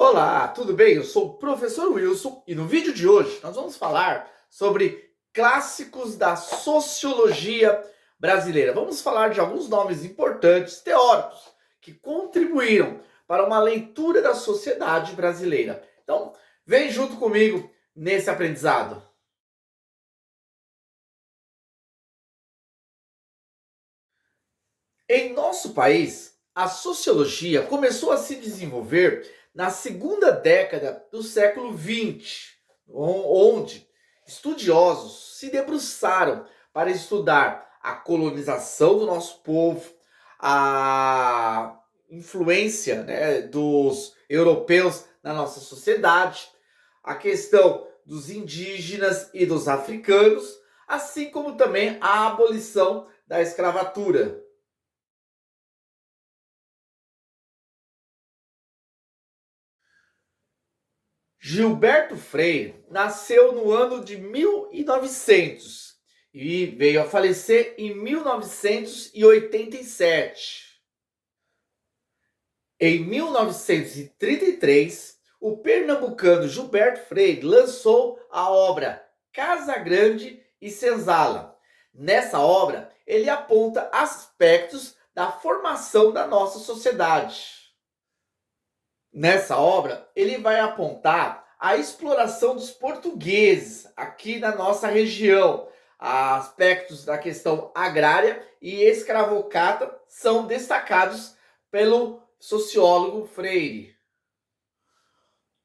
Olá, tudo bem? Eu sou o professor Wilson e no vídeo de hoje nós vamos falar sobre clássicos da sociologia brasileira. Vamos falar de alguns nomes importantes, teóricos, que contribuíram para uma leitura da sociedade brasileira. Então, vem junto comigo nesse aprendizado. Em nosso país, a sociologia começou a se desenvolver na segunda década do século XX, onde estudiosos se debruçaram para estudar a colonização do nosso povo, a influência, né, dos europeus na nossa sociedade, a questão dos indígenas e dos africanos, assim como também a abolição da escravatura. Gilberto Freire nasceu no ano de 1900 e veio a falecer em 1987. Em 1933, o pernambucano Gilberto Freire lançou a obra Casa Grande e Senzala. Nessa obra, ele aponta aspectos da formação da nossa sociedade. Nessa obra, ele vai apontar a exploração dos portugueses aqui na nossa região. Aspectos da questão agrária e escravocrata são destacados pelo sociólogo Freire.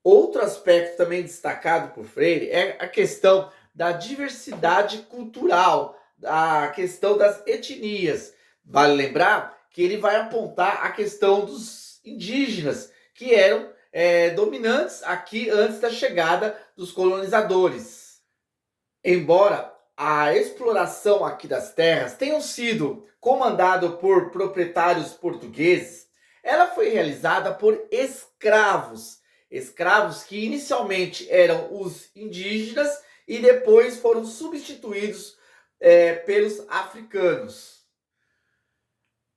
Outro aspecto também destacado por Freire é a questão da diversidade cultural, a questão das etnias. Vale lembrar que ele vai apontar a questão dos indígenas, que eram dominantes aqui antes da chegada dos colonizadores. Embora a exploração aqui das terras tenha sido comandada por proprietários portugueses, ela foi realizada por escravos. Escravos que inicialmente eram os indígenas e depois foram substituídos pelos africanos.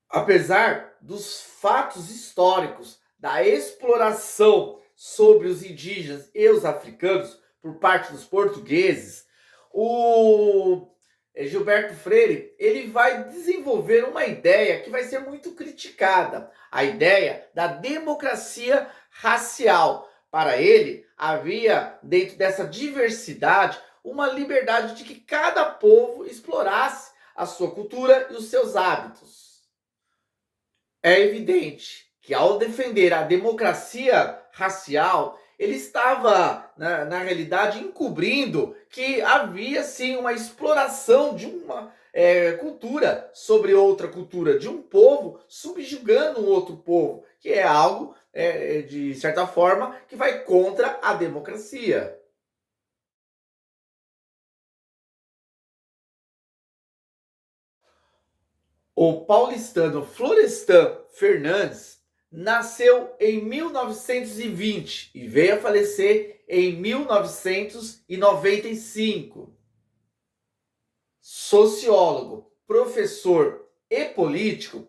Apesar dos fatos históricos da exploração sobre os indígenas e os africanos por parte dos portugueses, o Gilberto Freire ele vai desenvolver uma ideia que vai ser muito criticada, a ideia da democracia racial. Para ele, havia dentro dessa diversidade uma liberdade de que cada povo explorasse a sua cultura e os seus hábitos. É evidente que ao defender a democracia racial, ele estava, na realidade, encobrindo que havia sim uma exploração de uma cultura sobre outra cultura, de um povo subjugando um outro povo, que é algo, de certa forma, que vai contra a democracia. O paulistano Florestan Fernandes nasceu em 1920 e veio a falecer em 1995. Sociólogo, professor e político,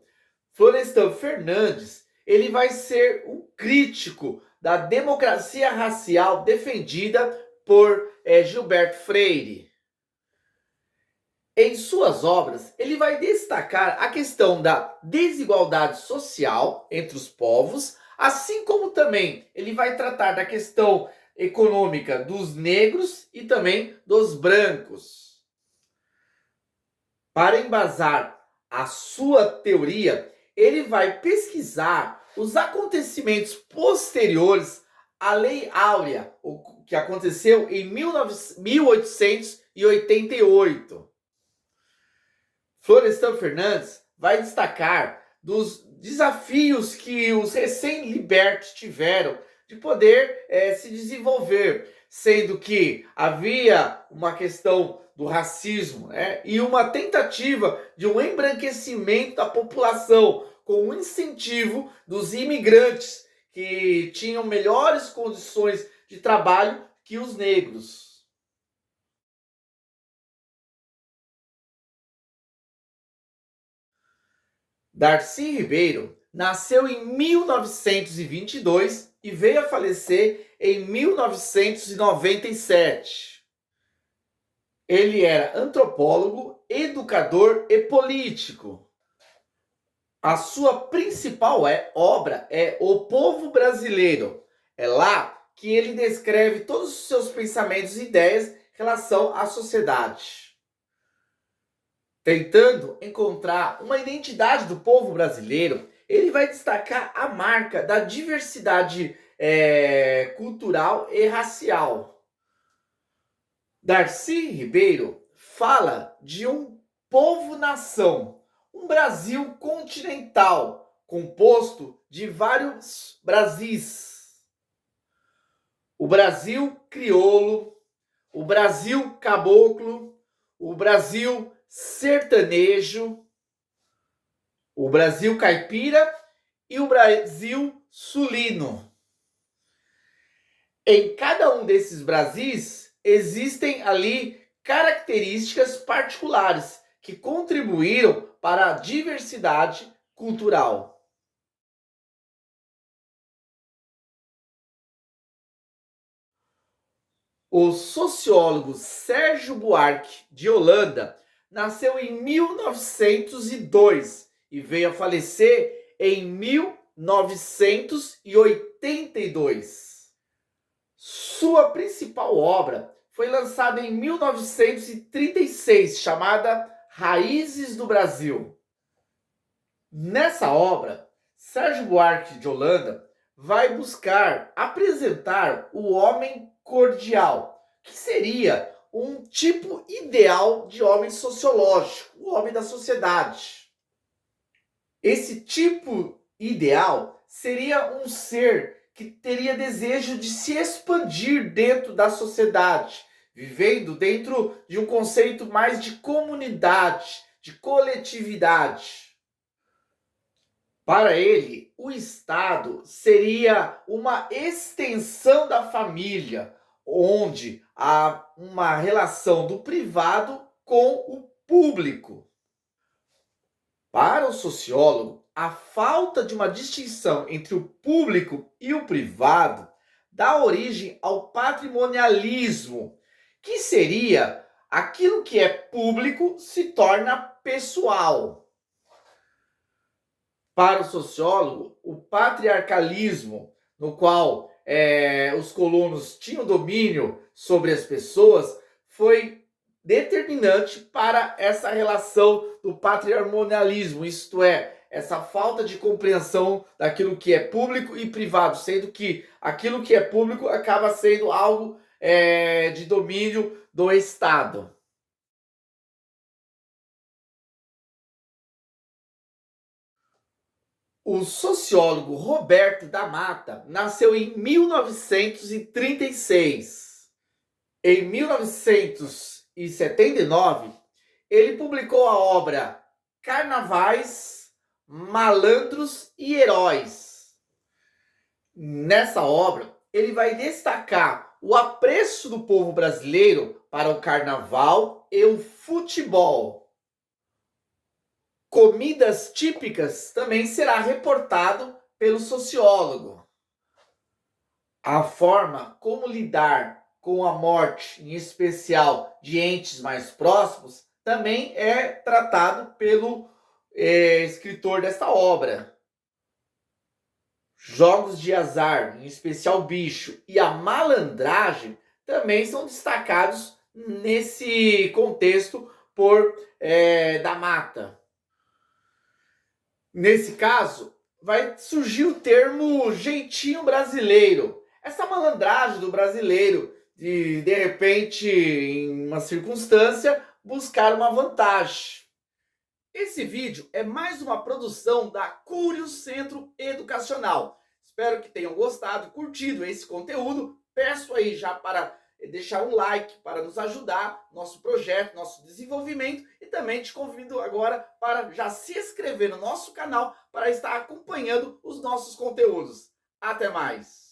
Florestan Fernandes ele vai ser um crítico da democracia racial defendida por Gilberto Freire. Em suas obras, ele vai destacar a questão da desigualdade social entre os povos, assim como também ele vai tratar da questão econômica dos negros e também dos brancos. Para embasar a sua teoria, ele vai pesquisar os acontecimentos posteriores à Lei Áurea, o que aconteceu em 1888. Florestan Fernandes vai destacar dos desafios que os recém-libertos tiveram de poder se desenvolver, sendo que havia uma questão do racismo, né, e uma tentativa de um embranquecimento da população com o incentivo dos imigrantes que tinham melhores condições de trabalho que os negros. Darcy Ribeiro nasceu em 1922 e veio a falecer em 1997. Ele era antropólogo, educador e político. A sua principal obra é O Povo Brasileiro. É lá que ele descreve todos os seus pensamentos e ideias em relação à sociedade, tentando encontrar uma identidade do povo brasileiro. Ele vai destacar a marca da diversidade cultural e racial. Darcy Ribeiro fala de um povo-nação, um Brasil continental, composto de vários Brasis. O Brasil crioulo, o Brasil caboclo, o Brasil sertanejo, o Brasil caipira e o Brasil sulino. Em cada um desses Brasis existem ali características particulares que contribuíram para a diversidade cultural. O sociólogo Sérgio Buarque de Holanda nasceu em 1902 e veio a falecer em 1982. Sua principal obra foi lançada em 1936, chamada Raízes do Brasil. Nessa obra, Sérgio Buarque de Holanda vai buscar apresentar o homem cordial, que seria um tipo ideal de homem sociológico, o homem da sociedade. Esse tipo ideal seria um ser que teria desejo de se expandir dentro da sociedade, vivendo dentro de um conceito mais de comunidade, de coletividade. Para ele, o Estado seria uma extensão da família, onde há uma relação do privado com o público. Para o sociólogo, a falta de uma distinção entre o público e o privado dá origem ao patrimonialismo, que seria aquilo que é público se torna pessoal. Para o sociólogo, o patriarcalismo, no qual os colonos tinham domínio sobre as pessoas, foi determinante para essa relação do patrimonialismo, isto é, essa falta de compreensão daquilo que é público e privado, sendo que aquilo que é público acaba sendo algo de domínio do Estado. O sociólogo Roberto da Mata nasceu em 1936. Em 1979, ele publicou a obra Carnavais, Malandros e Heróis. Nessa obra, ele vai destacar o apreço do povo brasileiro para o carnaval e o futebol. Comidas típicas também será reportado pelo sociólogo. A forma como lidar com a morte, em especial de entes mais próximos, também é tratado pelo escritor desta obra. Jogos de azar, em especial bicho, e a malandragem também são destacados nesse contexto por da Mata. Nesse caso, vai surgir o termo jeitinho brasileiro. Essa malandragem do brasileiro de repente, em uma circunstância, buscar uma vantagem. Esse vídeo é mais uma produção da Cúrio Centro Educacional. Espero que tenham gostado, curtido esse conteúdo. Peço aí já para deixar um like para nos ajudar, nosso projeto, nosso desenvolvimento, e também te convido agora para já se inscrever no nosso canal para estar acompanhando os nossos conteúdos. Até mais!